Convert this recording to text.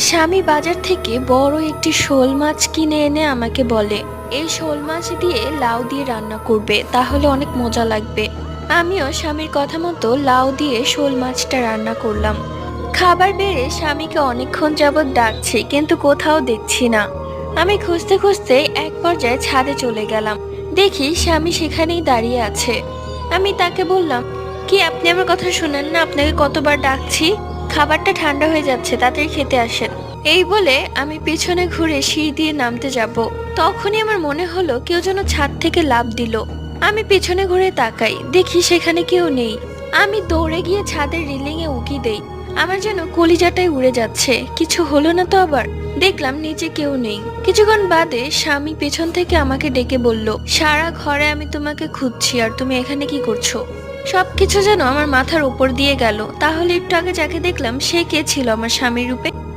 স্বামী বাজার থেকে বড় একটি শোল মাছ কিনে এনে আমাকে বলে এই শোল মাছ দিয়ে লাউ দিয়ে রান্না করবে, তাহলে অনেক মজা লাগবে। আমিও স্বামীর কথা মতো লাউ দিয়ে শোল মাছটা রান্না করলাম। খাবার বেড়ে স্বামীকে অনেকক্ষণ যাবৎ ডাকছি, কিন্তু কোথাও দেখছি না। আমি খুঁজতে খুঁজতে এক পর্যায়ে ছাদে চলে গেলাম। দেখি স্বামী সেখানেই দাঁড়িয়ে আছে। আমি তাকে বললাম, কি আপনি আমার কথা শুনেন না? আপনাকে কতবার ডাকছি। খাবারটা ঠান্ডা হয়ে যাচ্ছে, তাড়াতাড়ি খেতে আসেন। এই বলে আমি পেছনে ঘুরে সিঁড়ি দিয়ে নামতে যাব, তখনই আমার মনে হলো কেউ যেন ছাদ থেকে লাফ দিল। আমি পেছনে ঘুরে তাকাই, দেখি সেখানে কেউ নেই। আমি দৌড়ে গিয়ে ছাদের রেলিং এ উকি দেই। আমার যেন কলিজাটাই উড়ে যাচ্ছে, কিছু হলো না তো আবার। দেখলাম নিচে কেউ নেই। কিছুক্ষণ বাদে স্বামী পেছন থেকে আমাকে ডেকে বলল, সারা ঘরে আমি তোমাকে খুঁজছি, আর তুমি এখানে কি করছো? সবকিছু যেন আমার মাথার উপর দিয়ে গেল। তাহলে একটু আগে যাকে দেখলাম সে কে ছিল আমার স্বামীর রূপে?